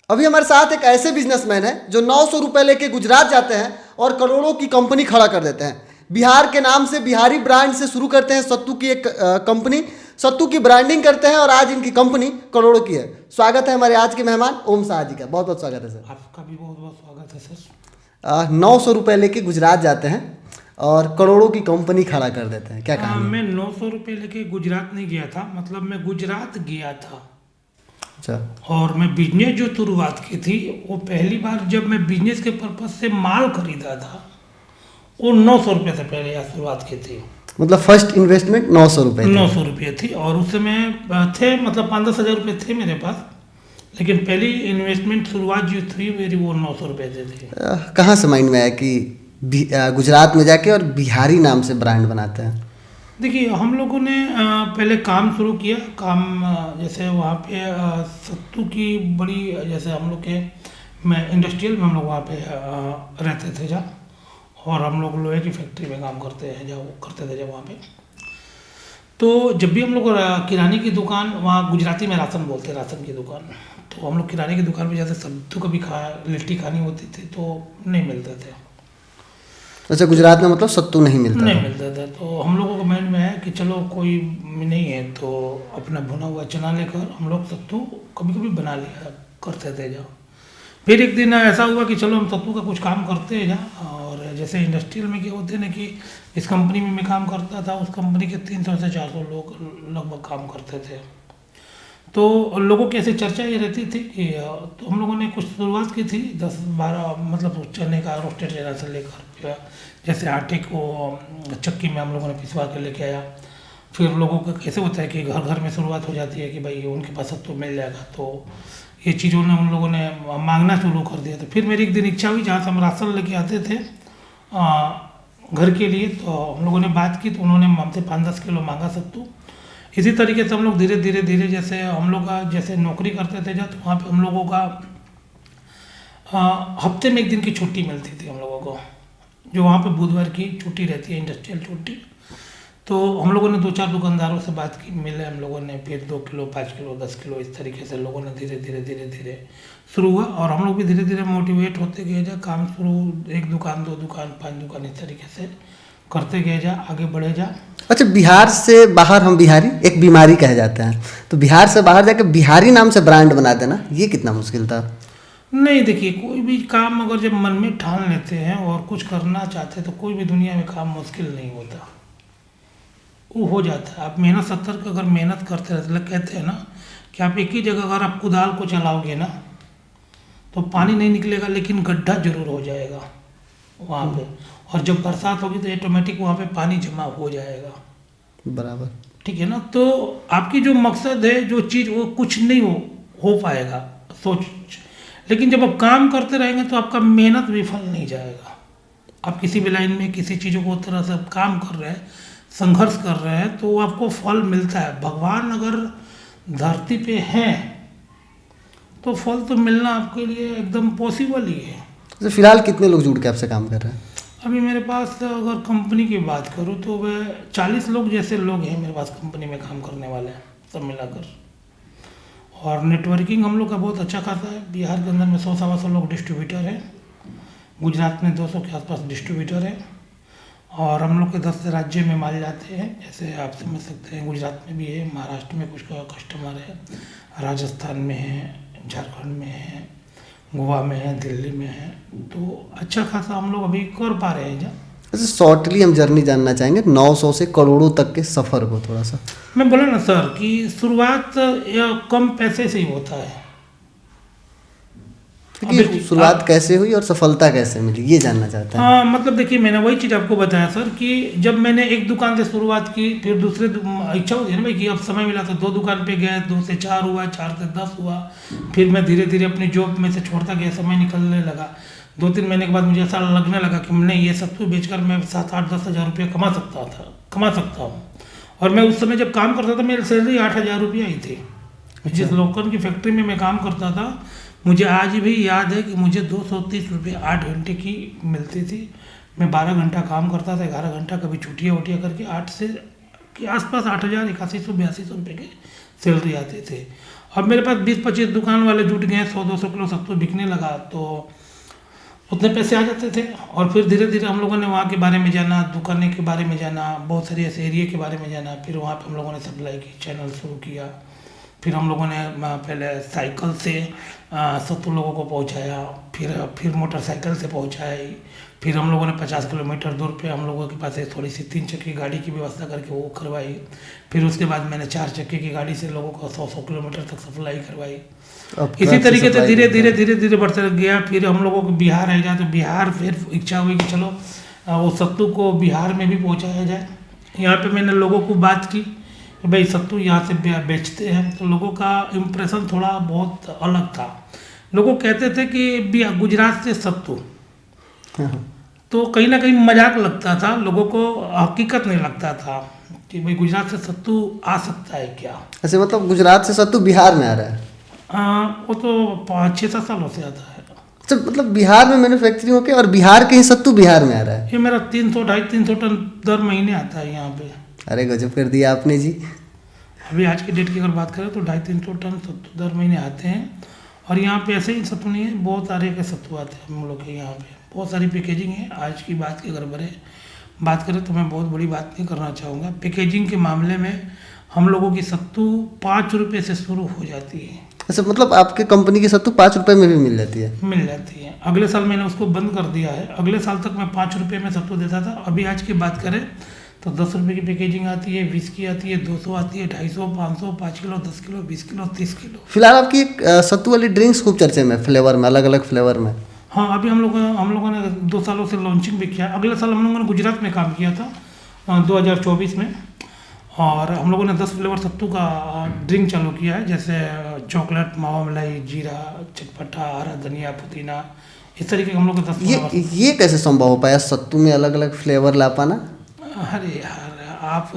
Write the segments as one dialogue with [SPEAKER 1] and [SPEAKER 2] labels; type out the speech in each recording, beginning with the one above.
[SPEAKER 1] अभी हमारे साथ एक ऐसे बिजनेसमैन हैं जो 900 रुपये लेके गुजरात जाते हैं और करोड़ों की कंपनी खड़ा कर देते हैं। बिहार के नाम से, बिहारी ब्रांड से शुरू करते हैं सत्तू की एक कंपनी, सत्तू की ब्रांडिंग करते हैं और आज इनकी कंपनी करोड़ों की है। स्वागत है हमारे आज के मेहमान ओम शाह जी का, बहुत बहुत स्वागत है सर।
[SPEAKER 2] आपका भी बहुत बहुत स्वागत है सर।
[SPEAKER 1] 900 रुपये लेके गुजरात जाते हैं और करोड़ों की कंपनी खड़ा कर देते हैं, क्या कहानी है?
[SPEAKER 2] मैं 900 रुपये लेके गुजरात नहीं गया था, मतलब मैं गुजरात गया था।
[SPEAKER 1] अच्छा।
[SPEAKER 2] और मैं बिजनेस जो शुरुआत की थी वो पहली बार जब मैं बिजनेस के पर्पज से माल खरीदा था वो 900 रुपये से पहले यहाँ शुरुआत की थी।
[SPEAKER 1] मतलब फर्स्ट इन्वेस्टमेंट 900 रुपये
[SPEAKER 2] 900 रुपये थी और उस समय थे मतलब 5-10 हज़ार रुपये थे मेरे पास, लेकिन पहली इन्वेस्टमेंट शुरुआत जो थी मेरी वो 900 रुपये से थी।
[SPEAKER 1] कहाँ से माइंड में आया कि गुजरात में जाके और बिहारी नाम से ब्रांड बनाते हैं?
[SPEAKER 2] देखिए, हम लोगों ने पहले काम शुरू किया। काम जैसे वहाँ पे सत्तू की बड़ी, जैसे हम लोग के मैं इंडस्ट्रियल में हम लोग वहाँ पे रहते थे जहाँ, और हम लोग लोहे की फैक्ट्री में काम करते हैं जहाँ, वो करते थे जब वहाँ पे। तो जब भी हम लोग किराने की दुकान, वहाँ गुजराती में राशन बोलते हैं, राशन की दुकान, तो हम लोग किराने की दुकान पे जैसे सत्तू कभी लिट्टी खानी होती थी तो नहीं मिलते थे।
[SPEAKER 1] अच्छा, गुजरात में मतलब सत्तू नहीं मिलता?
[SPEAKER 2] नहीं मिलता था। तो हम लोगों को माइंड में है कि चलो कोई नहीं है तो अपना भुना हुआ चना लेकर हम लोग सत्तू कभी कभी बना लिया करते थे जहाँ। फिर एक दिन ऐसा हुआ कि चलो हम सत्तू का कुछ काम करते हैं जहाँ, और जैसे इंडस्ट्रियल में क्या होते हैं ना कि इस कंपनी में मैं काम करता था, उस कंपनी के 300 से 400 लोग लगभग काम करते थे। तो लोगों की ऐसी चर्चा ये रहती थी कि तो हम लोगों ने कुछ शुरुआत की थी 10-12, मतलब चने का रोस्टेड चना से लेकर जैसे आटे को चक्की में हम लोगों ने पिसवा के लेके आया। फिर लोगों का कैसे होता है कि घर घर में शुरुआत हो जाती है कि भाई उनके पास सत्तू मिल जाएगा, तो ये चीज़ों ने उन लोगों ने मांगना शुरू कर दिया। तो फिर मेरी एक दिन इच्छा हुई, जहाँ से हम राशन लेके आते थे घर के लिए, तो हम लोगों ने बात की तो उन्होंने हमसे 5-10 किलो मांगा सत्तू। इसी तरीके से हम लोग धीरे धीरे धीरे, जैसे हम लोग का जैसे नौकरी करते थे जब, तो वहाँ पे हम लोगों का हफ्ते में एक दिन की छुट्टी मिलती थी हम लोगों को, जो वहाँ पे बुधवार की छुट्टी रहती है, इंडस्ट्रियल छुट्टी। तो हम लोगों ने 2-4 दुकानदारों से बात की, मिले हम लोगों ने, फिर 2 किलो 5 किलो 10 किलो इस तरीके से लोगों ने धीरे धीरे धीरे धीरे शुरू हुआ। और हम लोग भी धीरे धीरे मोटिवेट होते गए जा, काम शुरू 1 दुकान 2 दुकान 5 दुकान इस तरीके से करते गए जा, आगे बढ़े जा।
[SPEAKER 1] अच्छा, बिहार से बाहर हम बिहारी एक बीमारी कहे जाते हैं, तो बिहार से बाहर जाके बिहारी नाम से ब्रांड बना देना ये कितना मुश्किल था?
[SPEAKER 2] नहीं, देखिए, कोई भी काम अगर जब मन में ठान लेते हैं और कुछ करना चाहते हैं तो कोई भी दुनिया में काम मुश्किल नहीं होता, वो हो जाता है। आप मेहनत 70 की अगर मेहनत करते रहते, लोग कहते हैं ना कि आप एक ही जगह अगर आप कुदाल को चलाओगे ना तो पानी नहीं निकलेगा, लेकिन गड्ढा जरूर हो जाएगा वहाँ पे, और जब बरसात होगी तो ऑटोमेटिक वहाँ पे पानी जमा हो जाएगा।
[SPEAKER 1] बराबर,
[SPEAKER 2] ठीक है ना? तो आपकी जो मकसद है, जो चीज़, वो कुछ नहीं हो पाएगा सोच, लेकिन जब आप काम करते रहेंगे तो आपका मेहनत विफल नहीं जाएगा। आप किसी भी लाइन में किसी चीज़ों को तरह से काम कर रहे हैं, संघर्ष कर रहे हैं, तो आपको फल मिलता है। भगवान अगर धरती पे हैं तो फल तो मिलना आपके लिए एकदम पॉसिबल ही है।
[SPEAKER 1] तो फिलहाल कितने लोग जुड़ के आपसे काम कर रहे हैं?
[SPEAKER 2] अभी मेरे पास अगर कंपनी की बात करूँ तो वह 40 लोग जैसे लोग हैं मेरे पास कंपनी में काम करने वाले हैं, सब मिलाकर। और नेटवर्किंग हम लोग का बहुत अच्छा खासा है। बिहार के अंदर में 100-125 लोग डिस्ट्रीब्यूटर हैं, गुजरात में 200 के आसपास डिस्ट्रीब्यूटर हैं, और हम लोग के 10 राज्य में माल जाते हैं। जैसे आप समझ सकते हैं, गुजरात में भी है, महाराष्ट्र में कुछ कस्टमर है, राजस्थान में है, झारखंड में है, गोवा में है, दिल्ली में है। तो अच्छा खासा हम लोग अभी कर पा रहे हैं जहाँ।
[SPEAKER 1] अच्छा, शॉर्टली हम जर्नी जानना चाहेंगे 900 से करोड़ों तक के सफ़र को थोड़ा सा।
[SPEAKER 2] मैं बोला ना सर कि शुरुआत या कम पैसे से ही होता है।
[SPEAKER 1] कि शुरुआत कैसे हुई और सफलता कैसे मिली ये जानना चाहता है।
[SPEAKER 2] हाँ, मतलब देखिए, मैंने वही चीज़ आपको बताया सर कि जब मैंने एक दुकान से शुरुआत की, फिर दूसरे इच्छा होती है ना भाई कि अब समय मिला तो 2 दुकान पे गए, 2 से 4 हुआ, 4 से 10 हुआ। फिर मैं धीरे धीरे अपनी जॉब में से छोड़ता गया, समय निकलने लगा। 2-3 महीने के बाद मुझे ऐसा लगने लगा कि नहीं, ये सत्तू बेचकर मैं 7-8-10 हज़ार रुपये कमा सकता हूँ। और मैं उस समय जब काम करता था मेरी सैलरी 8,000 रुपये आई थी। जिस लोकल की फैक्ट्री में मैं काम करता था, मुझे आज भी याद है कि मुझे 230 रुपये 8 घंटे की मिलती थी। मैं 12 घंटा काम करता था, 11 घंटा, कभी छुट्टियाँ करके 8 से के आसपास 8,000, 8100, 8200 रुपये की सैलरी आती थी। अब मेरे पास 20-25 दुकान वाले जुट गए, 100-200 किलो सत्तू बिकने लगा, तो उतने पैसे आ जाते थे। और फिर धीरे धीरे हम लोगों ने वहाँ के बारे में जाना, दुकानें के बारे में जाना, बहुत सारे ऐसे एरिया के बारे में जाना। फिर वहाँ पे हम लोगों ने सप्लाई की, चैनल शुरू किया। फिर हम लोगों ने पहले साइकिल से सत्तू लोगों को पहुँचाया, फिर मोटरसाइकिल से पहुँचाई। फिर हम लोगों ने 50 किलोमीटर दूर पे हम लोगों के पास एक थोड़ी सी 3 चक्की गाड़ी की व्यवस्था करके वो करवाई। फिर उसके बाद मैंने 4 चक्की की गाड़ी से लोगों को 100-100 किलोमीटर तक सप्लाई करवाई। इसी तरीके से धीरे धीरे धीरे धीरे बढ़ते गया। फिर हम लोगों को बिहार आ जाए, तो बिहार फिर इच्छा हुई कि चलो वो सत्तू को बिहार में भी पहुंचाया जाए। यहाँ पे मैंने लोगों को बात की कि भाई सत्तू यहाँ से बेचते हैं, तो लोगों का इम्प्रेशन थोड़ा बहुत अलग था। लोगों कहते थे कि गुजरात से सत्तू, तो कहीं ना कहीं मजाक लगता था लोगों को, हकीकत नहीं लगता था कि भाई गुजरात से सत्तू आ सकता है क्या।
[SPEAKER 1] ऐसे मतलब गुजरात से सत्तू बिहार में आ रहा है?
[SPEAKER 2] वो तो 6-7 सालों से आता है।
[SPEAKER 1] अच्छा, मतलब बिहार में मैन्युफैक्चरिंग होके और बिहार के ही सत्तू बिहार में आ रहा है?
[SPEAKER 2] ये मेरा 300-250-300 टन दर महीने आता है यहाँ पे।
[SPEAKER 1] अरे गजब कर दिया आपने जी।
[SPEAKER 2] अभी आज की डेट की अगर बात करें तो 250-300 टन सत्तू दर महीने आते हैं। और यहाँ पे ऐसे ही सत्तू नहीं है, बहुत सारे के सत्तू आते हैं हम लोग के यहाँ पे। बहुत सारी पैकेजिंग है। आज की बात की अगर बात करें तो मैं बहुत बड़ी बात नहीं करना चाहूँगा। पैकेजिंग के मामले में हम लोगों की सत्तू 5 रुपये से शुरू हो जाती है।
[SPEAKER 1] अच्छा, मतलब आपके कंपनी की सत्तू 5 रुपये में भी मिल जाती है?
[SPEAKER 2] मिल जाती है। अगले साल मैंने उसको बंद कर दिया है। अगले साल तक मैं 5 रुपये में सत्तू देता था। अभी आज की बात करें तो 10 रुपये की पैकेजिंग आती है, 20 की आती है, 200 आती है, 250, 500, 5 किलो, 10 किलो, 20 किलो, 30 किलो।
[SPEAKER 1] फिलहाल आपकी एक सत्तू वाली ड्रिंक्स खूब चर्चे में, फ्लेवर में, अलग अलग फ्लेवर में।
[SPEAKER 2] हाँ, अभी हम लोगों ने 2 सालों से लॉन्चिंग भी किया। अगले साल हम लोगों ने गुजरात में काम किया था 2024 में। और हम लोगों ने 10 फ्लेवर सत्तू का ड्रिंक चालू किया है, जैसे चॉकलेट, मावा मलाई, जीरा, चटपटा, हरा धनिया, पुदीना, इस तरीके के हम लोग के 10 फ्लेवर।
[SPEAKER 1] ये कैसे संभव हो पाया सत्तू में अलग अलग फ्लेवर ला पाना?
[SPEAKER 2] अरे यार, आप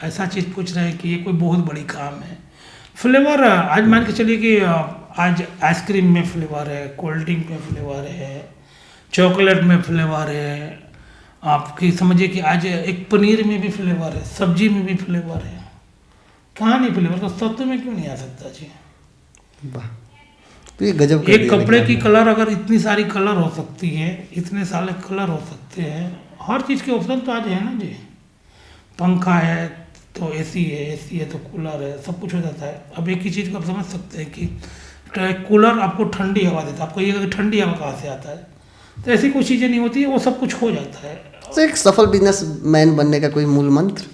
[SPEAKER 2] ऐसा चीज़ पूछ रहे हैं कि ये कोई बहुत बड़ी काम है। फ्लेवर आज मान के चलिए कि आज आइसक्रीम में फ्लेवर है, कोल्ड ड्रिंक में फ्लेवर है, चॉकलेट में फ्लेवर है, आपकी समझिए कि आज एक पनीर में भी फ्लेवर है, सब्जी में भी फ्लेवर है। कहाँ नहीं फ्लेवर, तो सत्तू में क्यों नहीं आ सकता जी?
[SPEAKER 1] वाह, तो ये गजब कर
[SPEAKER 2] एक
[SPEAKER 1] दिया
[SPEAKER 2] कपड़े की
[SPEAKER 1] आपने।
[SPEAKER 2] कलर अगर इतनी सारी कलर हो सकती है, इतने सारे कलर हो सकते हैं, हर चीज़ के ऑप्शन तो आज है ना जी। पंखा है तो एसी है तो कूलर है, सब कुछ हो जाता है। अब एक ही चीज़ को आप समझ सकते हैं कि कूलर आपको ठंडी हवा देता है, आपको ये ठंडी हवा कहाँ से आता है? तो ऐसी कोई चीज़ें नहीं होती है, वो सब कुछ हो जाता है।
[SPEAKER 1] तो एक सफल बिजनेसमैन बनने का कोई मूल मंत्र?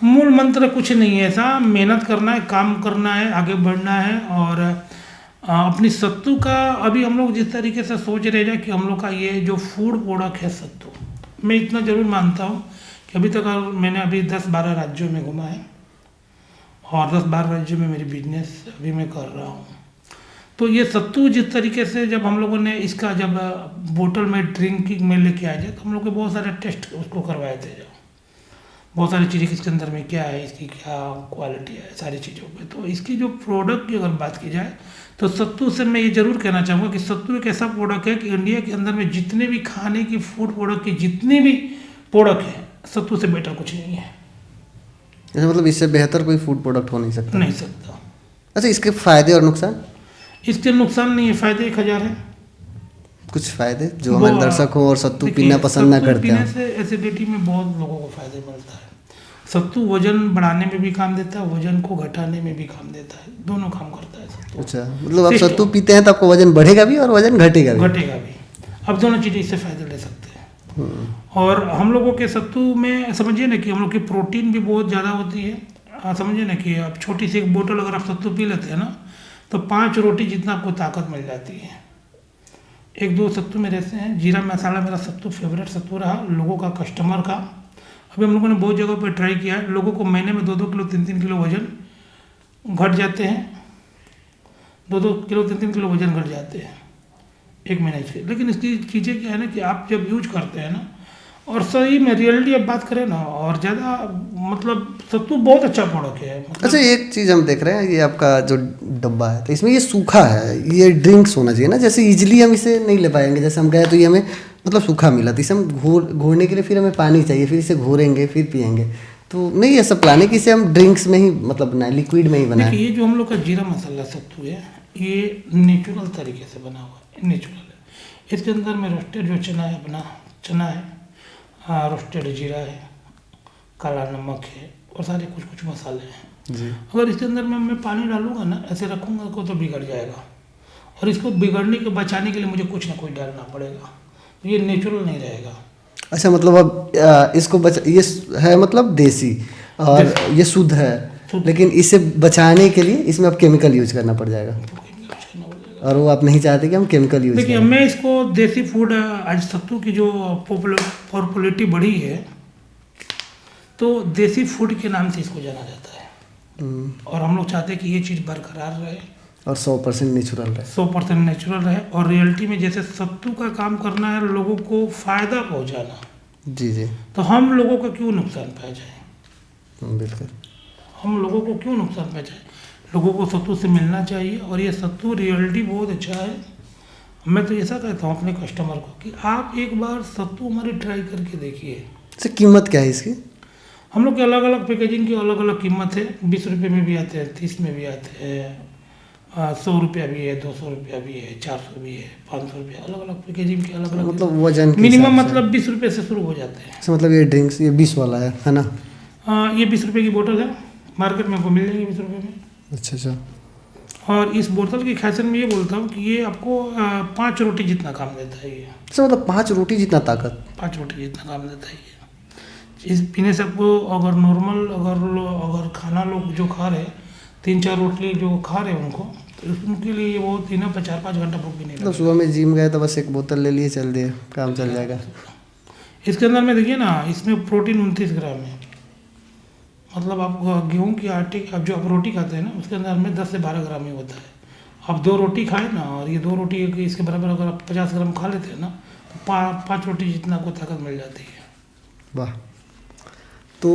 [SPEAKER 2] मूल मंत्र कुछ नहीं है ऐसा। मेहनत करना है, काम करना है, आगे बढ़ना है। और अपनी सत्तू का अभी हम लोग जिस तरीके से सोच रहे हैं कि हम लोग का ये जो फूड प्रोडक्ट है सत्तू, मैं इतना ज़रूर मानता हूँ कि अभी तक मैंने अभी 10-12 राज्यों में घुमा है और 10-12 राज्यों में मेरी बिजनेस अभी मैं कर रहा हूँ। तो ये सत्तू जिस तरीके से जब हम लोगों ने इसका जब बोतल में ड्रिंकिंग में लेके आए थे, तो हम लोग के बहुत सारे टेस्ट उसको करवाए थे, जब बहुत सारी चीज़ें इसके अंदर में क्या है, इसकी क्या क्वालिटी है, सारी चीज़ों पे। तो इसकी जो प्रोडक्ट की अगर बात की जाए तो सत्तू से मैं ये ज़रूर कहना चाहूँगा कि सत्तू एक ऐसा प्रोडक्ट है कि इंडिया के अंदर में जितने भी खाने की फूड प्रोडक्ट की जितनी भी प्रोडक्ट हैं, सत्तू से बेटर कुछ नहीं है।
[SPEAKER 1] ऐसा मतलब इससे बेहतर कोई फूड प्रोडक्ट हो नहीं सकता?
[SPEAKER 2] नहीं सकता।
[SPEAKER 1] अच्छा, इसके फायदे और नुकसान?
[SPEAKER 2] इसके नुकसान नहीं है, फ़ायदे 1000 है।
[SPEAKER 1] कुछ फायदे जो हमारे दर्शक हो और सत्तू
[SPEAKER 2] देखिए,
[SPEAKER 1] पीना पसंद ना
[SPEAKER 2] सत्तू
[SPEAKER 1] करते
[SPEAKER 2] पीने
[SPEAKER 1] हो?
[SPEAKER 2] से एसिडिटी में बहुत लोगों को फायदे मिलता है। सत्तू वजन बढ़ाने में भी काम देता है, वजन को घटाने में भी काम देता है, दोनों काम करता है सत्तू।
[SPEAKER 1] अच्छा, मतलब आप सत्तू पीते हैं तो आपका वजन बढ़ेगा भी और वजन घटेगा भी?
[SPEAKER 2] घटेगा भी। अब दोनों चीज़ें इससे फायदे ले सकते हैं। और हम लोगों के सत्तू में समझिए ना कि हम लोग की प्रोटीन भी बहुत ज़्यादा होती है। समझिए ना कि आप छोटी सी एक बोतल अगर आप सत्तू पी लेते हैं ना, तो 5 रोटी जितना आपको ताकत मिल जाती है। 1-2 सत्तू में रहते हैं। जीरा मसाला मेरा सत्तू फेवरेट सत्तू रहा लोगों का, कस्टमर का। अभी हम लोगों ने बहुत जगह पर ट्राई किया है, लोगों को महीने में 2-2 किलो 3-3 किलो वजन घट जाते हैं। 2-2 किलो 3-3 किलो वजन घट जाते हैं 1 महीने से। लेकिन इसकी चीज़ें क्या है ना कि आप जब यूज करते हैं ना, और सही में रियलिटी अब बात करें ना, और ज़्यादा मतलब सत्तू बहुत अच्छा प्रोडक्ट है। मतलब
[SPEAKER 1] अच्छा, एक चीज़ हम देख रहे हैं, ये आपका जो डब्बा है तो इसमें ये सूखा है, ये ड्रिंक्स होना चाहिए ना, जैसे इजीली हम इसे नहीं ले पाएंगे। जैसे हम गए तो ये हमें मतलब सूखा मिला, तो इसे हम घोरने के लिए फिर हमें पानी चाहिए, फिर इसे घोरेंगे फिर पियेंगे। तो नहीं ऐसा प्लान है कि इसे हम ड्रिंक्स में ही मतलब बनाए, लिक्विड में ही बनाए?
[SPEAKER 2] देखिए, ये जो हम लोग का जीरा मसाला सत्तू है, ये नेचुरल तरीके से बना हुआ है, नेचुरल है। इसके अंदर में रोस्टेड जो चना है, अपना चना है, रोस्टेड जीरा है, काला नमक है और सारे कुछ कुछ मसाले हैं
[SPEAKER 1] जी।
[SPEAKER 2] अगर इसके अंदर में मैं पानी डालूंगा ना, ऐसे रखूंगा को तो बिगड़ जाएगा, और इसको बिगड़ने के बचाने के लिए मुझे कुछ ना कुछ डालना पड़ेगा, तो ये नेचुरल नहीं रहेगा।
[SPEAKER 1] अच्छा, मतलब अब इसको ये है मतलब देसी और ये शुद्ध है, लेकिन इसे बचाने के लिए इसमें अब केमिकल यूज करना पड़ जाएगा, और वो आप नहीं चाहते कि हम केमिकल यूज
[SPEAKER 2] देखिए,
[SPEAKER 1] करें?
[SPEAKER 2] मैं इसको देसी फूड, आज सत्तू की जो पॉपुलरिटी बढ़ी है, तो देसी फूड के नाम से इसको जाना जाता है, और हम लोग चाहते हैं कि ये चीज़ बरकरार रहे
[SPEAKER 1] और 100% नेचुरल रहे।
[SPEAKER 2] 100% नेचुरल रहे, और रियलिटी में जैसे सत्तू का काम करना है लोगों को फ़ायदा पहुंचाना,
[SPEAKER 1] जी जी,
[SPEAKER 2] तो हम लोगों का क्यों नुकसान पहुंचाए?
[SPEAKER 1] बिल्कुल।
[SPEAKER 2] हम लोगों को क्यों नुकसान पहुंचाए? लोगों को सत्तू से मिलना चाहिए, और ये सत्तू रियलिटी बहुत अच्छा है। मैं तो ऐसा कहता हूँ अपने कस्टमर को कि आप एक बार सत्तू हमारी ट्राई करके देखिए।
[SPEAKER 1] अच्छा, कीमत क्या है इसकी?
[SPEAKER 2] हम लोग के अलग अलग पैकेजिंग की अलग अलग कीमत है, 20 रुपये में भी आते हैं, 30 में भी आते हैं, 100 रुपया भी है, 200 रुपया भी है, 400 भी है, 500 रुपया, अलग अलग पैकेजिंग के अलग अलग,
[SPEAKER 1] मतलब वजन
[SPEAKER 2] मिनिमम मतलब 20 रुपये से शुरू हो जाते हैं।
[SPEAKER 1] अच्छा, मतलब ये ड्रिंक्स ये 20 वाला है ना?
[SPEAKER 2] ये 20 रुपये की बोतल है, मार्केट में आपको मिल जाएगी 20 रुपये में।
[SPEAKER 1] अच्छा अच्छा।
[SPEAKER 2] और इस बोतल की खासियत में ये बोलता हूँ कि ये आपको 5 रोटी जितना काम देता है। ये
[SPEAKER 1] अच्छा, मतलब 5 रोटी जितना ताकत?
[SPEAKER 2] 5 रोटी जितना काम देता है ये। इस पीने से आपको अगर नॉर्मल अगर खाना लोग जो खा रहे 3-4 रोटी जो खा रहे हैं उनको, तो उनके लिए ये बहुत ही ना 4-5 घंटा भूख भी नहीं
[SPEAKER 1] मतलब
[SPEAKER 2] लगेगा।
[SPEAKER 1] सुबह में जिम गए तो बस एक बोतल ले लिए, चल दिए, काम चल जाएगा।
[SPEAKER 2] इसके अंदर में देखिए ना, इसमें प्रोटीन 29 ग्राम है। मतलब आप गेहूं की आटे आप जो आप रोटी खाते हैं ना, उसके अंदर में 10 से 12 ग्राम ही होता है। आप 2 रोटी खाए ना, और ये 2 रोटी इसके बराबर अगर आप 50 ग्राम खा लेते हैं ना, तो 5 रोटी जितना आपको ताकत मिल जाती है।
[SPEAKER 1] वाह। तो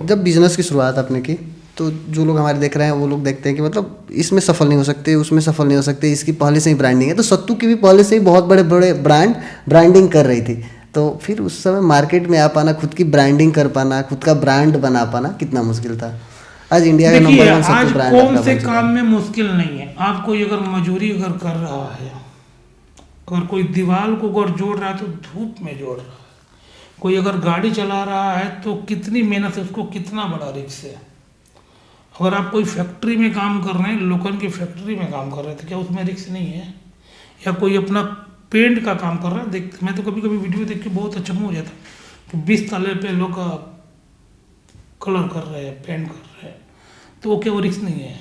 [SPEAKER 1] जब बिजनेस की शुरुआत आपने की, तो जो लोग हमारे देख रहे हैं वो लोग देखते हैं कि मतलब इसमें सफल नहीं हो सकते, उसमें सफल नहीं हो सकते, इसकी पहले से ही ब्रांडिंग है। तो सत्तू की भी पहले से ही बहुत बड़े बड़े ब्रांडिंग कर रही थी, तो फिर उस समय मार्केट में आ पाना, खुद की ब्रांडिंग कर पाना, खुद का ब्रांड बना पाना कितना मुश्किल था? आज इंडिया का नंबर 1 सत्तू ब्रांड
[SPEAKER 2] कौन से काम में मुश्किल नहीं है। आप कोई अगर मजदूरी अगर कर रहा है, अगर कोई दीवार को अगर जोड़ रहा है तो धूप में जोड़ रहा है, कोई अगर गाड़ी चला रहा है तो कितनी मेहनत है, उसको कितना बड़ा रिस्क है। अगर आप कोई फैक्ट्री में काम कर रहे हैं, लोखंड की फैक्ट्री में काम कर रहे थे, क्या उसमें रिस्क नहीं है? या कोई अपना पेंट का काम कर रहा है, देख मैं तो कभी कभी वीडियो देख के बहुत अचंभव हो जाता है कि 20 तले पे लोग कलर कर रहे हैं, पेंट कर रहे हैं, तो वो क्या वो रिस्क नहीं है?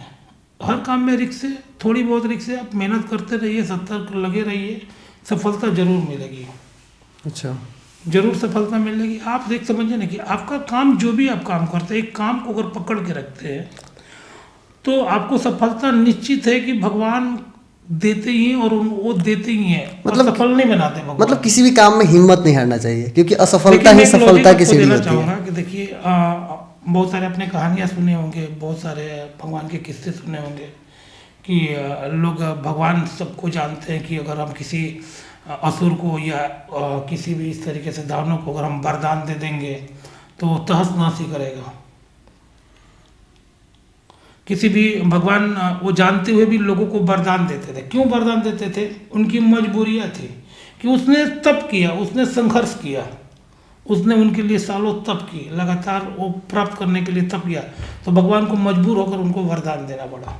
[SPEAKER 2] हर काम में रिस्क है, थोड़ी बहुत रिस्क है। आप मेहनत करते रहिए, सतर्क लगे रहिए, सफलता जरूर मिलेगी।
[SPEAKER 1] अच्छा,
[SPEAKER 2] जरूर सफलता मिलेगी। आप देख समझिए ना कि आपका काम जो भी आप काम करते हैं, एक काम को अगर पकड़ के रखते हैं तो आपको सफलता निश्चित है कि भगवान देते ही हैं, और वो देते ही हैं, मतलब सफल नहीं बनाते भगवान।
[SPEAKER 1] मतलब किसी भी काम में हिम्मत नहीं हारना चाहिए, क्योंकि असफलता ही सफलता की सीढ़ी होती
[SPEAKER 2] चाहूँगा
[SPEAKER 1] है।
[SPEAKER 2] कि देखिए, बहुत सारे अपने कहानियाँ सुने होंगे, बहुत सारे भगवान के किस्से सुने होंगे कि लोग भगवान सबको जानते हैं कि अगर हम किसी असुर को या किसी भी इस तरीके से दानव को अगर हम वरदान दे देंगे तो वो तहस नहस ही करेगा। किसी भी भगवान वो जानते हुए भी लोगों को वरदान देते थे। क्यों वरदान देते थे? उनकी मजबूरियाँ थी कि उसने तप किया, उसने संघर्ष किया, उसने उनके लिए सालों तप की, लगातार वो प्राप्त करने के लिए तप किया, तो भगवान को मजबूर होकर उनको वरदान देना पड़ा।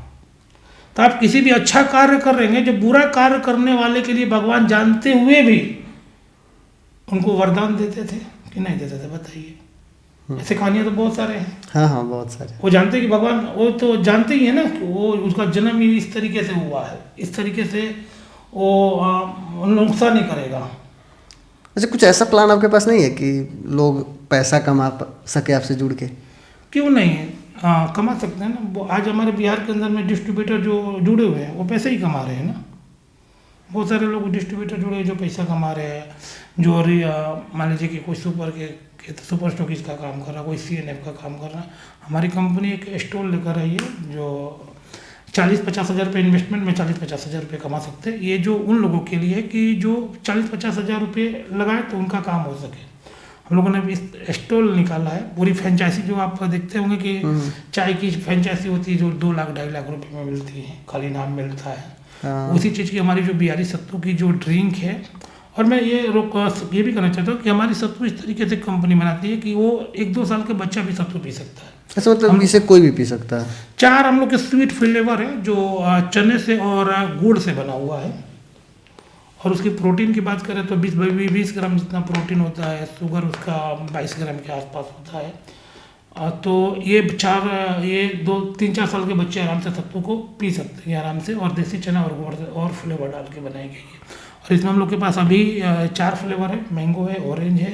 [SPEAKER 2] तो आप किसी भी अच्छा कार्य कर रहे हैं, जो बुरा कार्य करने वाले के लिए भगवान जानते हुए भी उनको वरदान देते थे कि नहीं देते थे? बताइए। ऐसे कहानियाँ तो बहुत सारे हैं।
[SPEAKER 1] हाँ हाँ, बहुत सारे।
[SPEAKER 2] वो जानते कि भगवान, वो तो जानते ही है ना कि वो उसका जन्म ही इस तरीके से हुआ है, इस तरीके से वो नुकसान नहीं करेगा।
[SPEAKER 1] अच्छा, कुछ ऐसा प्लान आपके पास नहीं है कि लोग पैसा कमा सके आपसे जुड़ के?
[SPEAKER 2] क्यों नहीं? कमा सकते हैं ना। वो आज हमारे बिहार के अंदर में डिस्ट्रीब्यूटर जो जुड़े हुए हैं वो पैसे ही कमा रहे हैं ना। बहुत सारे लोग डिस्ट्रीब्यूटर जुड़े हैं जो पैसा कमा रहे हैं, जो मान लीजिए कि कोई सुपर स्टॉकिस्ट का काम कर रहा है, कोई CNF का काम कर रहा है। हमारी कंपनी एक स्टॉल लेकर आई है जो 40-50 हज़ार रुपये इन्वेस्टमेंट में 40-50 हज़ार रुपये कमा सकते हैं। ये जो उन लोगों के लिए है कि जो 40-50 हज़ार रुपये लगाए तो उनका काम हो सके। हम लोगों ने इस स्टॉल निकाला है। पूरी फ्रेंचाइजी जो आप देखते होंगे कि चाय की फ्रेंचाइजी होती है जो 2 लाख 2.5 लाख रुपए में मिलती है, खाली नाम मिलता है।
[SPEAKER 1] हाँ।
[SPEAKER 2] उसी चीज़ की हमारी जो बिहारी सत्तू की जो ड्रिंक है। और मैं ये भी कहना चाहता हूँ कि हमारी सत्तू इस तरीके से कंपनी बनाती है कि वो 1-2 साल के बच्चा भी सत्तू पी सकता है।
[SPEAKER 1] ऐसा मतलब इसे कोई भी पी सकता है?
[SPEAKER 2] 4 हम लोग के स्वीट फ्लेवर है जो चने से और गुड़ से बना हुआ है। और उसकी प्रोटीन की बात करें तो 20 ग्राम जितना प्रोटीन होता है, शुगर उसका 22 ग्राम के आसपास होता है। तो ये 2-3-4 साल के बच्चे आराम से सत्तू को पी सकते हैं आराम से। और देसी चना और गुड़ और फ्लेवर डाल के बनाई गई है। और इसमें हम लोग के पास अभी 4 फ्लेवर है, मैंगो है, ऑरेंज है,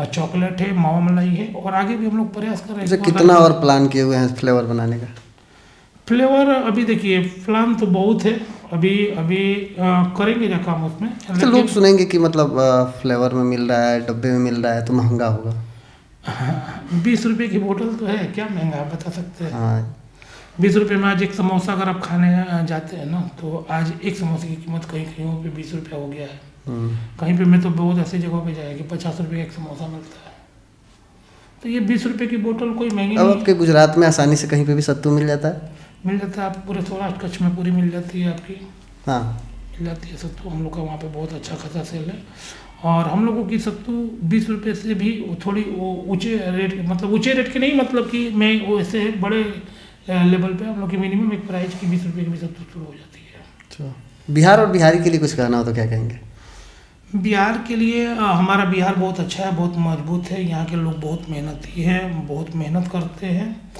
[SPEAKER 2] चॉकलेट है, मावा मलाई है। और आगे भी हम लोग प्रयास कर रहे हैं।
[SPEAKER 1] कितना और प्लान किए हुए हैं फ्लेवर बनाने का?
[SPEAKER 2] फ्लेवर अभी देखिए प्लान तो बहुत है, अभी करेंगे क्या काम उसमें।
[SPEAKER 1] तो लोग सुनेंगे कि मतलब फ्लेवर में मिल रहा है, डब्बे में मिल रहा है, तो महंगा होगा।
[SPEAKER 2] 20 रुपये की बोतल तो है, क्या महंगा आप बता सकते हैं?
[SPEAKER 1] हाँ।
[SPEAKER 2] 20 रुपये में आज एक समोसा अगर आप खाने जाते हैं ना, तो आज एक समोसे की कीमत कहीं कहीं पे 20 रुपया हो गया है। कहीं पे मैं तो बहुत ऐसी जगहों पे जाए कि 50 रुपये का एक समोसा मिलता है। तो ये 20 रुपये की बोतल कोई महंगी
[SPEAKER 1] अब
[SPEAKER 2] नहीं।
[SPEAKER 1] आपके गुजरात में आसानी से कहीं पे भी सत्तू मिल जाता है?
[SPEAKER 2] मिल जाता है, आप पूरे सौराष्ट्र कच्छ में पूरी मिल जाती है आपकी।
[SPEAKER 1] हाँ,
[SPEAKER 2] मिल जाती है सत्तू। हम लोग का वहाँ पे बहुत अच्छा खासा सेल है। और हम लोगों की सत्तू 20 रुपये से भी थोड़ी ऊँचे रेट, मतलब ऊँचे रेट के नहीं, मतलब कि मैं वो ऐसे बड़े लेवल पे हम लोग की मिनिमम एक प्राइस की 20 रुपये की भी सत्तू शुरू हो जाती है।
[SPEAKER 1] अच्छा। बिहार और बिहारी के लिए कुछ कहना हो तो क्या कहेंगे?
[SPEAKER 2] बिहार के लिए हमारा बिहार बहुत अच्छा है, बहुत मजबूत है। यहाँ के लोग बहुत मेहनती हैं, बहुत मेहनत करते हैं।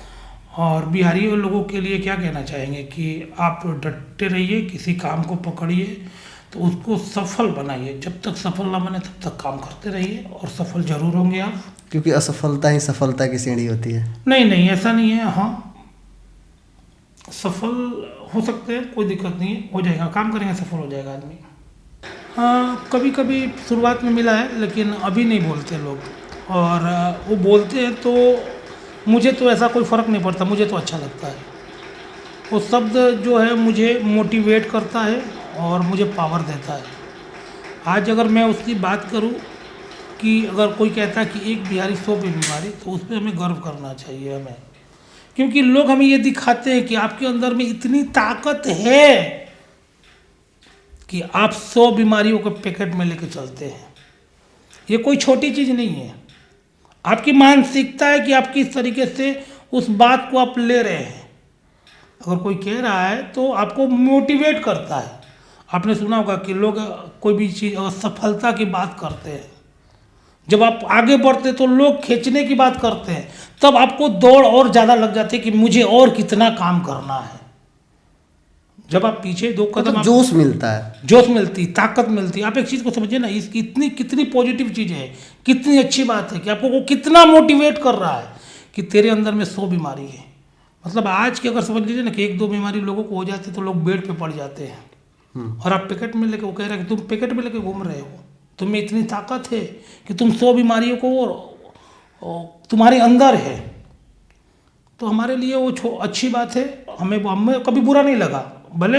[SPEAKER 2] और बिहारी लोगों के लिए क्या कहना चाहेंगे कि आप डटे रहिए, किसी काम को पकड़िए तो उसको सफल बनाइए। जब तक सफल ना बने तब तक काम करते रहिए और सफल जरूर होंगे आप।
[SPEAKER 1] क्योंकि असफलता ही सफलता की सीढ़ी होती है।
[SPEAKER 2] नहीं, ऐसा नहीं है। हाँ, सफल हो सकते हैं, कोई दिक्कत नहीं है, हो जाएगा। काम करेंगे सफल हो जाएगा आदमी। हाँ, कभी कभी शुरुआत में मिला है, लेकिन अभी नहीं बोलते लोग। और वो बोलते हैं तो मुझे तो ऐसा कोई फ़र्क नहीं पड़ता, मुझे तो अच्छा लगता है। वो शब्द जो है मुझे मोटिवेट करता है और मुझे पावर देता है। आज अगर मैं उसकी बात करूं कि अगर कोई कहता है कि एक बिहारी 100 पे बीमारी, तो उस पर हमें गर्व करना चाहिए हमें। क्योंकि लोग हमें ये दिखाते हैं कि आपके अंदर में इतनी ताकत है कि आप 100 बीमारियों को पैकेट में लेके चलते हैं। ये कोई छोटी चीज़ नहीं है। आपकी मानसिकता है कि आप किस तरीके से उस बात को आप ले रहे हैं। अगर कोई कह रहा है तो आपको मोटिवेट करता है। आपने सुना होगा कि लोग कोई भी चीज़ अगर सफलता की बात करते हैं, जब आप आगे बढ़ते तो लोग खींचने की बात करते हैं, तब आपको दौड़ और ज़्यादा लग जाती है कि मुझे और कितना काम करना है। जब आप पीछे 2 कदम,
[SPEAKER 1] जोश मिलता है,
[SPEAKER 2] जोश मिलती, ताकत मिलती है। आप एक चीज़ को समझिए ना, इसकी कितनी पॉजिटिव चीज़ है, कितनी अच्छी बात है कि आपको वो कितना मोटिवेट कर रहा है कि तेरे अंदर में 100 बीमारी है। मतलब आज की अगर समझ लीजिए ना कि 1-2 बीमारी लोगों को हो जाती है तो लोग बेड पे पड़ जाते हैं। और आप पैकेट में लेके, वो कह रहा है कि तुम पैकेट में लेके घूम रहे हो, तुम्हें इतनी ताकत है कि तुम 100 बीमारियों को तुम्हारे अंदर है। तो हमारे लिए वो अच्छी बात है। हमें कभी बुरा नहीं लगा। भले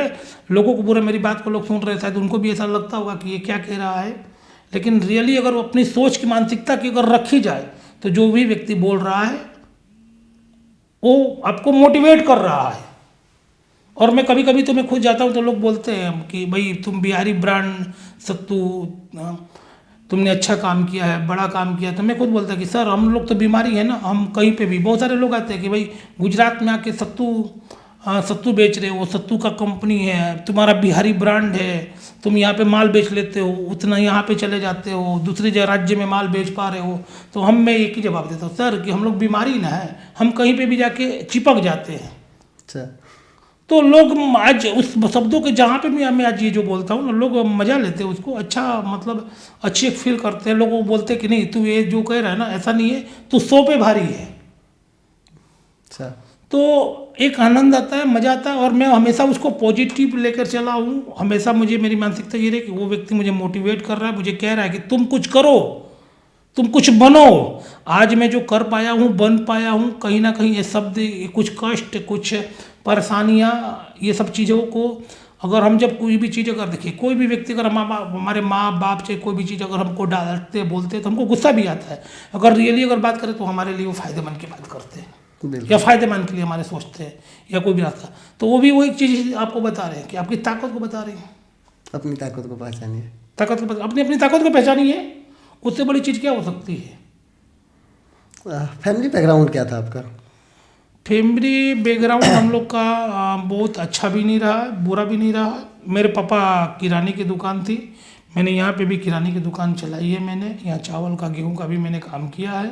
[SPEAKER 2] लोगों को बुरा, मेरी बात को लोग सुन रहे, शायद उनको भी ऐसा लगता होगा कि ये क्या कह रहा है, लेकिन रियली अगर वो अपनी सोच की मानसिकता की अगर रखी जाए तो जो भी व्यक्ति बोल रहा है वो आपको मोटिवेट कर रहा है। और मैं कभी कभी तो मैं खुद जाता हूँ तो लोग बोलते हैं कि भाई तुम बिहारी ब्रांड सत्तू, तुमने अच्छा काम किया है, बड़ा काम किया। तो मैं खुद बोलता कि सर हम लोग तो बीमारी है ना, हम कहीं पे भी, बहुत सारे लोग आते हैं कि भाई गुजरात में आके सत्तू बेच रहे हो, सत्तू का कंपनी है, तुम्हारा बिहारी ब्रांड है, तुम यहाँ पे माल बेच लेते हो, उतना यहाँ पे चले जाते हो, दूसरे राज्य में माल बेच पा रहे हो। तो मैं एक ही जवाब देता हूँ, सर कि हम लोग बीमारी ना है, हम कहीं पे भी जाके चिपक जाते हैं।
[SPEAKER 1] अच्छा।
[SPEAKER 2] तो लोग आज उस शब्दों के जहाँ पे भी मैं आज ये जो बोलता हूँ ना, लोग मजा लेते हैं उसको, अच्छा मतलब अच्छी फील करते हैं। लोग वो बोलते हैं कि नहीं तू ये जो कह रहा है ना ऐसा नहीं है, तू 100 पे भारी है।
[SPEAKER 1] अच्छा।
[SPEAKER 2] तो एक आनंद आता है, मजा आता है। और मैं हमेशा उसको पॉजिटिव लेकर चला हूँ। हमेशा मुझे मेरी मानसिकता ये रही कि वो व्यक्ति मुझे मोटिवेट कर रहा है, मुझे कह रहा है कि तुम कुछ करो, तुम कुछ बनो। आज मैं जो कर पाया हूँ, बन पाया हूँ, कहीं ना कहीं ये शब्द, कुछ कष्ट, कुछ परेशानियाँ, ये सब चीज़ों को अगर हम जब कोई भी चीज़ अगर देखिए कोई भी व्यक्ति अगर हमारे माँ बाप चाहे कोई भी चीज़ अगर हमको डांटते बोलते तो हमको गुस्सा भी आता है। अगर रियली अगर बात करें तो हमारे लिए वो फायदेमंद की बात करते हैं
[SPEAKER 1] बिल्कुल।
[SPEAKER 2] या फायदेमंद के लिए हमारे सोचते हैं या कोई भी रास्ता। तो वो भी वो एक चीज़ आपको बता रहे हैं कि आपकी ताकत को बता रहे हैं।
[SPEAKER 1] अपनी ताकत को पहचानिए।
[SPEAKER 2] अपनी अपनी ताकत को पहचानिए। उससे बड़ी चीज़ क्या हो सकती है।
[SPEAKER 1] फैमिली बैकग्राउंड क्या था आपका?
[SPEAKER 2] फैमिली बैकग्राउंड हम लोग का बहुत अच्छा भी नहीं रहा, बुरा भी नहीं रहा। मेरे पापा किराने की दुकान थी। मैंने यहाँ पे भी किराने की दुकान चलाई है। मैंने यहाँ चावल का गेहूँ का भी मैंने काम किया है।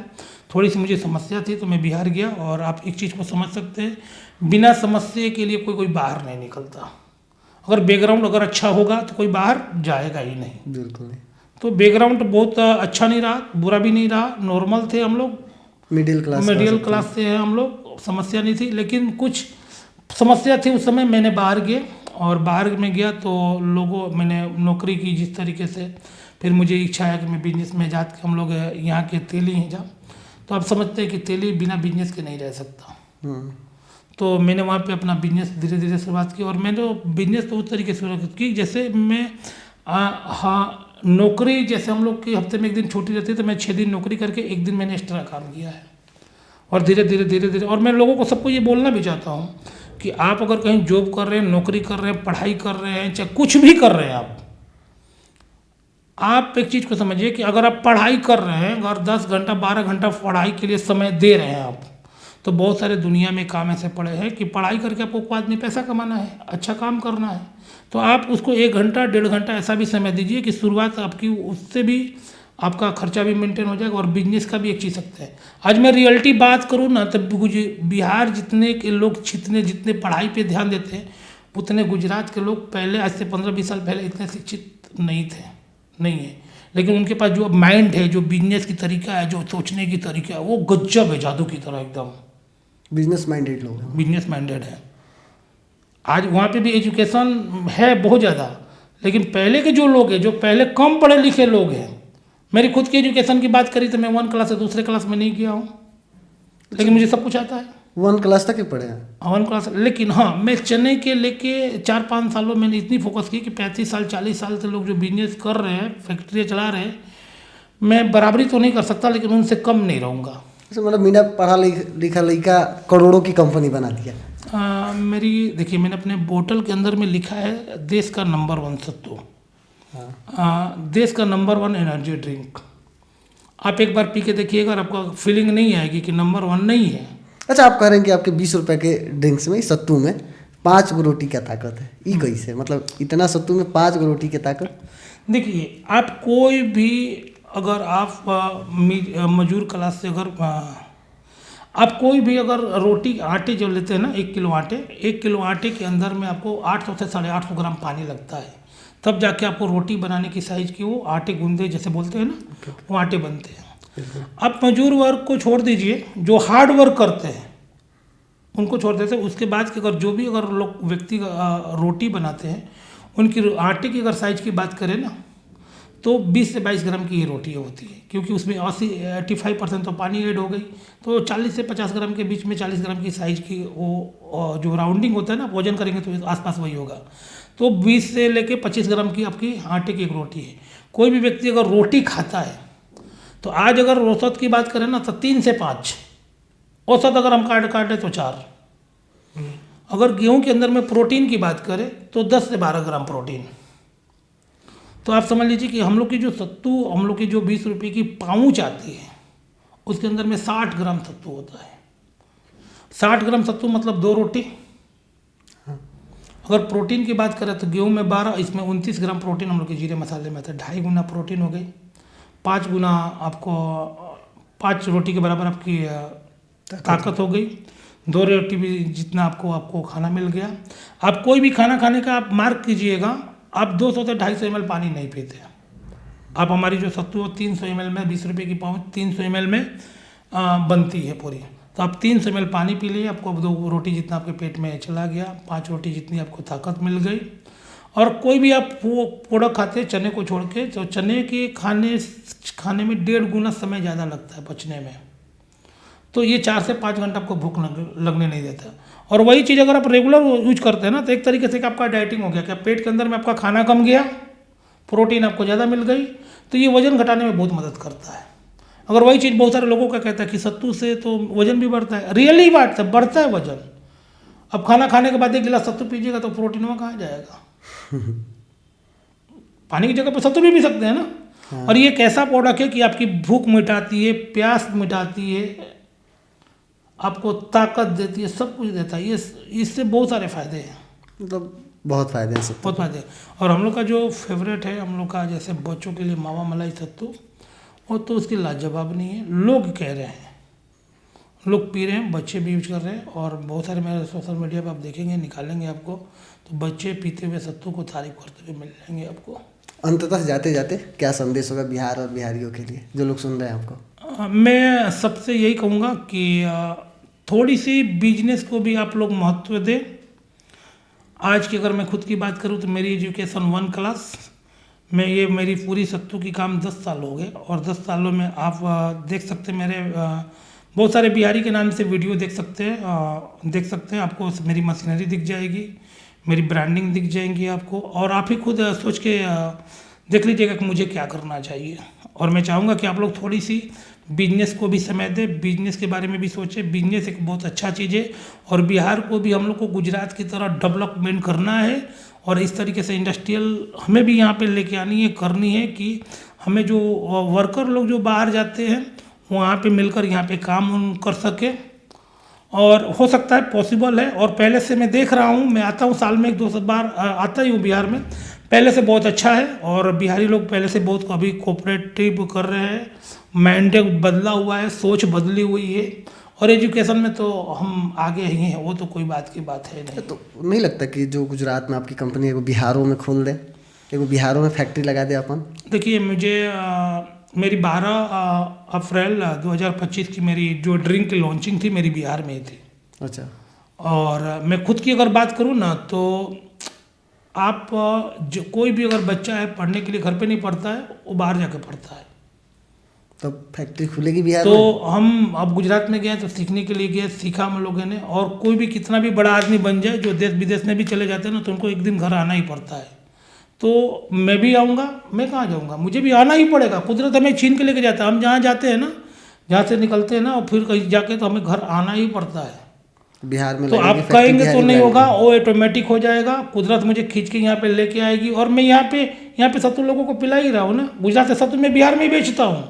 [SPEAKER 2] थोड़ी सी मुझे समस्या थी तो मैं बिहार गया। और आप एक चीज़ को समझ सकते हैं, बिना समस्या के लिए कोई बाहर नहीं निकलता। अगर बैकग्राउंड अगर अच्छा होगा तो कोई बाहर जाएगा ही नहीं।
[SPEAKER 1] बिल्कुल नहीं।
[SPEAKER 2] तो बैकग्राउंड बहुत अच्छा नहीं रहा, बुरा भी नहीं रहा, नॉर्मल थे हम लोग,
[SPEAKER 1] मिडिल
[SPEAKER 2] क्लास से हैं हम लोग। समस्या नहीं थी, लेकिन कुछ समस्या थी उस समय। मैंने बाहर गए और बाहर में गया तो मैंने नौकरी की जिस तरीके से। फिर मुझे इच्छा है कि मैं बिजनेस में जाके हम लोग यहाँ के तेली हैं जहाँ, तो आप समझते हैं कि तेली बिना बिजनेस के नहीं रह सकता। तो मैंने वहाँ पे अपना बिजनेस धीरे धीरे शुरुआत की। और मैंने बिजनेस तो उस तरीके से शुरुआत की जैसे मैं हाँ नौकरी जैसे हम लोग की हफ्ते में एक दिन छुट्टी रहती है तो मैं 6 दिन नौकरी करके एक दिन मैंने एक्स्ट्रा काम किया है। और धीरे धीरे और मैं लोगों को सबको ये बोलना भी चाहता हूँ कि आप अगर कहीं जॉब कर रहे हैं, नौकरी कर रहे हैं, पढ़ाई कर रहे हैं, चाहे कुछ भी कर रहे हैं, आप एक चीज़ को समझिए कि अगर आप पढ़ाई कर रहे हैं, अगर 10 घंटा 12 घंटा पढ़ाई के लिए समय दे रहे हैं आप, तो बहुत सारे दुनिया में काम ऐसे पड़े हैं कि पढ़ाई करके आपको बाद में पैसा कमाना है, अच्छा काम करना है, तो आप उसको 1 घंटा 1.5 घंटा ऐसा भी समय दीजिए कि शुरुआत आपकी उससे भी आपका खर्चा भी मेंटेन हो जाएगा और बिजनेस का भी एक चीज़ सकते हैं। आज मैं रियलिटी बात करूँ ना, तब बिहार जितने के लोग जितने पढ़ाई पे ध्यान देते हैं, उतने गुजरात के लोग पहले आज से 15-20 साल पहले इतने शिक्षित नहीं है। लेकिन उनके पास जो माइंड है, जो बिजनेस की तरीका है, जो सोचने की तरीका है, वो गजब है, जादू की तरह एकदम
[SPEAKER 1] बिजनेस माइंडेड लोग हैं।
[SPEAKER 2] बिजनेस माइंडेड है। आज वहाँ पे भी एजुकेशन है बहुत ज़्यादा, लेकिन पहले के जो लोग हैं, जो पहले कम पढ़े लिखे लोग हैं, मेरी खुद की एजुकेशन की बात करी तो मैं 1 क्लास से दूसरे क्लास में नहीं गया हूँ, लेकिन मुझे सब कुछ आता है।
[SPEAKER 1] 1 क्लास तक ही पढ़े हैं?
[SPEAKER 2] 1 क्लास, लेकिन हाँ मैं चेन्नई के लेके 4-5 सालों मैंने इतनी फोकस की कि 35 साल 40 साल से लोग जो बिजनेस कर रहे हैं, फैक्ट्रियाँ चला रहे हैं, मैं बराबरी तो नहीं कर सकता लेकिन उनसे कम नहीं रहूँगा।
[SPEAKER 1] मतलब बिना पढ़ा लिखा लड़का करोड़ों की कंपनी बना दिया।
[SPEAKER 2] देखिए मैंने अपने बोतल के अंदर में लिखा है देश का नंबर 1 सत्तू, देश का नंबर 1 एनर्जी ड्रिंक। आप एक बार पी के देखिएगा और आपको फीलिंग नहीं आएगी कि नंबर 1 नहीं है।
[SPEAKER 1] अच्छा, आप कह रहे हैं कि आपके 20 रुपए के ड्रिंक्स में, सत्तू में 5 गो रोटी का ताकत है, ये कैसे? मतलब इतना सत्तू में 5 गो रोटी की ताकत?
[SPEAKER 2] देखिए आप कोई भी अगर आप मजदूर क्लास से अगर आप कोई भी अगर रोटी आटे जो लेते हैं ना, 1 किलो आटे, 1 किलो आटे के अंदर में आपको 800 से 850 ग्राम पानी लगता है, तब जाके आपको रोटी बनाने की साइज की वो आटे गूंदे जैसे बोलते हैं ना, वो आटे बनते हैं। आप मजदूर वर्ग को छोड़ दीजिए, जो हार्ड वर्क करते हैं उनको छोड़ देते हैं। उसके बाद के अगर जो भी अगर लोग व्यक्ति रोटी बनाते हैं, उनकी आटे की अगर साइज की बात करें ना, तो 20 से 22 ग्राम की ये रोटी होती है, क्योंकि उसमें 85% तो पानी ऐड हो गई, तो 40 से 50 ग्राम के बीच में 40 ग्राम की साइज की वो जो राउंडिंग होता है ना, वजन करेंगे तो आसपास वही होगा। तो 20 से लेके 25 ग्राम की आपकी आटे की एक रोटी है। कोई भी व्यक्ति अगर रोटी खाता है तो आज अगर औसत की बात करें ना तो 3 से 5 औसत, अगर हम काटे तो 4। अगर गेहूं के अंदर में प्रोटीन की बात करें तो 10 से 12 ग्राम प्रोटीन। तो आप समझ लीजिए कि हम लोग की जो सत्तू, हम लोग की जो 20 रुपये की पाउच आती है, उसके अंदर में 60 ग्राम सत्तू होता है। 60 ग्राम सत्तू मतलब 2 रोटी। अगर प्रोटीन की बात करें तो गेहूं में 12, इसमें 29 ग्राम प्रोटीन हम लोग के जीरे मसाले में आता है। 2.5 गुना प्रोटीन हो गई, 5 गुना आपको 5 रोटी के बराबर आपकी ताकत हो गई। 2 रोटी भी जितना आपको खाना मिल गया। आप कोई भी खाना खाने का आप मार्क कीजिएगा, आप 200 से 250 ml पानी नहीं पीते। आप हमारी जो सत्तू 300 ml में 20 रुपये की पाउच 300 ml में बनती है पूरी, तो आप 300 ml पानी पी लिए, आपको 2 रोटी जितना आपके पेट में चला गया, 5 रोटी जितनी आपको ताकत मिल गई। और कोई भी आप वो प्रोडक्ट खाते हैं चने को छोड़ के, तो चने के खाने में 1.5 गुना समय ज़्यादा लगता है पचने में। तो ये 4 से 5 घंटा आपको भूख लगने नहीं देता। और वही चीज़ अगर आप रेगुलर यूज करते हैं ना, तो एक तरीके से आपका डाइटिंग हो गया, क्या पेट के अंदर में आपका खाना कम गया, प्रोटीन आपको ज़्यादा मिल गई, तो ये वजन घटाने में बहुत मदद करता है। अगर वही चीज़ बहुत सारे लोगों का कहता है कि सत्तू से तो वजन भी बढ़ता है, रियली बढ़ता है वजन। अब खाना खाने के बाद 1 गिलास सत्तू पीजिएगा तो प्रोटीन वहाँ कहाँ जाएगा? पानी की जगह पर सत्तू भी पी सकते हैं ना। हाँ। और ये एक ऐसा प्रोडक्ट है कि आपकी भूख मिटाती है, प्यास मिटाती है, आपको ताकत देती है, सब कुछ देता है। ये इससे बहुत सारे फायदे हैं,
[SPEAKER 1] मतलब बहुत फायदे हैं,
[SPEAKER 2] बहुत फायदे हैं। और हम लोग का जो फेवरेट है, हम लोग का जैसे बच्चों के लिए मावा मलाई सत्तू, वो तो उसकी लाजवाब नहीं है, लोग कह रहे हैं, लोग पी रहे हैं, बच्चे भी यूज कर रहे हैं। और बहुत सारे मेरे सोशल मीडिया पर आप देखेंगे, निकालेंगे आपको, तो बच्चे पीते हुए सत्तू को तारीफ करते हुए मिल जाएंगे आपको।
[SPEAKER 1] अंततः जाते जाते क्या संदेश होगा बिहार और बिहारियों के लिए जो लोग सुन रहे हैं आपको?
[SPEAKER 2] मैं सबसे यही कहूँगा कि थोड़ी सी बिजनेस को भी आप लोग महत्व दें। आज की अगर मैं खुद की बात करूँ तो मेरी एजुकेशन 1 क्लास में, ये मेरी पूरी सत्तू की काम 10 साल हो गए। और 10 सालों में आप देख सकते हैं, मेरे बहुत सारे बिहारी के नाम से वीडियो देख सकते हैं, आपको मेरी मशीनरी दिख जाएगी, मेरी ब्रांडिंग दिख जाएंगी आपको, और आप ही खुद सोच के देख लीजिएगा कि मुझे क्या करना चाहिए। और मैं चाहूँगा कि आप लोग थोड़ी सी बिजनेस को भी समय दें, बिजनेस के बारे में भी सोचें। बिजनेस एक बहुत अच्छा चीज़ है, और बिहार को भी हम लोग को गुजरात की तरह डेवलपमेंट करना है, और इस तरीके से इंडस्ट्रियल हमें भी यहाँ पे लेके आनी है, करनी है, कि हमें जो वर्कर लोग जो बाहर जाते हैं वहाँ पे मिलकर यहाँ पे काम कर सके। और हो सकता है, पॉसिबल है। और पहले से मैं देख रहा हूँ, मैं आता हूँ साल में 1-2 बार आता ही हूँ बिहार में, पहले से बहुत अच्छा है। और बिहारी लोग पहले से बहुत अभी कोऑपरेटिव कर रहे हैं, माइंड बदला हुआ है, सोच बदली हुई है, और एजुकेशन में तो हम आगे ही हैं, वो तो कोई बात की बात है नहीं।
[SPEAKER 1] तो नहीं लगता कि जो गुजरात में आपकी कंपनी है वो बिहारों में खोल दे, कि वो बिहारों में फैक्ट्री लगा दे अपन?
[SPEAKER 2] देखिए, मुझे मेरी 12 अप्रैल 2025 की मेरी जो ड्रिंक की लॉन्चिंग थी, मेरी बिहार में ही थी।
[SPEAKER 1] अच्छा।
[SPEAKER 2] और मैं खुद की अगर बात करूँ ना, तो आप जो कोई भी अगर बच्चा है पढ़ने के लिए घर पे नहीं पढ़ता है, वो बाहर जाके पढ़ता है।
[SPEAKER 1] तब फैक्ट्री खुलेगी बिहार
[SPEAKER 2] तो
[SPEAKER 1] में?
[SPEAKER 2] हम अब गुजरात में गए तो सीखने के लिए गए, सीखा हम लोगों ने। और कोई भी कितना भी बड़ा आदमी बन जाए, जो देश विदेश में भी चले जाते हैं ना, तो उनको एक दिन घर आना ही पड़ता है। तो मैं भी आऊँगा, मैं कहाँ जाऊँगा, मुझे भी आना ही पड़ेगा। कुदरत हमें छीन के लेके जाता है, हम जहाँ जाते हैं ना, जहाँ से निकलते हैं ना, और फिर कहीं जाके तो हमें घर आना ही पड़ता है।
[SPEAKER 1] बिहार में
[SPEAKER 2] तो आप कहेंगे तो नहीं होगा, वो ऑटोमेटिक हो जाएगा। कुदरत मुझे खींच के यहाँ पे लेके आएगी, और मैं यहाँ पे सत्तू लोगों को पिला ही रहा हूँ ना। गुजरात से सत्तू मैं बिहार में ही बेचता हूँ,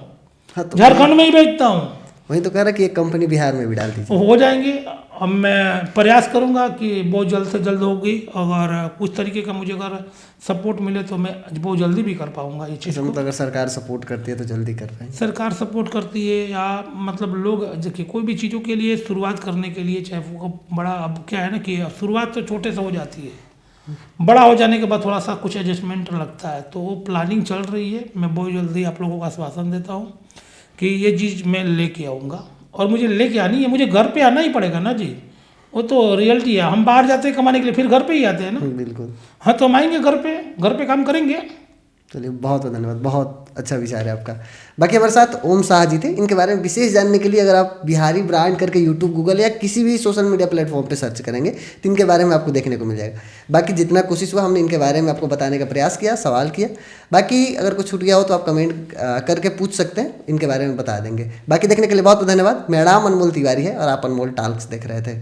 [SPEAKER 1] हाँ, तो
[SPEAKER 2] झारखंड में ही बेचता हूँ।
[SPEAKER 1] वही तो कह रहा कि एक कंपनी बिहार में भी डाल दीजिए।
[SPEAKER 2] हो जाएंगे। अब मैं प्रयास करूंगा कि बहुत जल्द से जल्द होगी। अगर कुछ तरीके का मुझे अगर सपोर्ट मिले तो मैं बहुत जल्दी भी कर पाऊंगा ये चीज़।
[SPEAKER 1] मतलब अगर सरकार सपोर्ट करती है तो जल्दी कर पाएंगे।
[SPEAKER 2] सरकार सपोर्ट करती है, या मतलब लोग देखिए, कोई भी चीज़ों के लिए शुरुआत करने के लिए, चाहे वो बड़ा, अब क्या है ना कि शुरुआत तो छोटे से हो जाती है, बड़ा हो जाने के बाद थोड़ा सा कुछ एडजस्टमेंट लगता है। तो वो प्लानिंग चल रही है। मैं बहुत जल्दी आप लोगों को आश्वासन देता हूँ कि ये चीज़ मैं लेके आऊँगा, और मुझे लेके आनी है, मुझे घर पे आना ही पड़ेगा ना जी। वो तो रियलिटी है, हम बाहर जाते हैं कमाने के लिए, फिर घर पे ही आते हैं ना।
[SPEAKER 1] बिल्कुल।
[SPEAKER 2] हाँ, तो हम आएंगे घर पे काम करेंगे।
[SPEAKER 1] चलिए, बहुत बहुत धन्यवाद, बहुत अच्छा विचार है आपका। बाकी हमारे साथ ओम शाह जी थे। इनके बारे में विशेष जानने के लिए अगर आप बिहारी ब्रांड करके यूट्यूब, गूगल या किसी भी सोशल मीडिया प्लेटफॉर्म पे सर्च करेंगे तो इनके बारे में आपको देखने को मिल जाएगा। बाकी जितना कोशिश हुआ हमने इनके बारे में आपको बताने का प्रयास किया, सवाल किया। बाकी अगर कुछ छूट गया हो तो आप कमेंट करके पूछ सकते हैं, इनके बारे में बता देंगे। बाकी देखने के लिए बहुत बहुत धन्यवाद। मेरा नाम अनमोल तिवारी है और आप अनमोल टॉक्स देख रहे थे।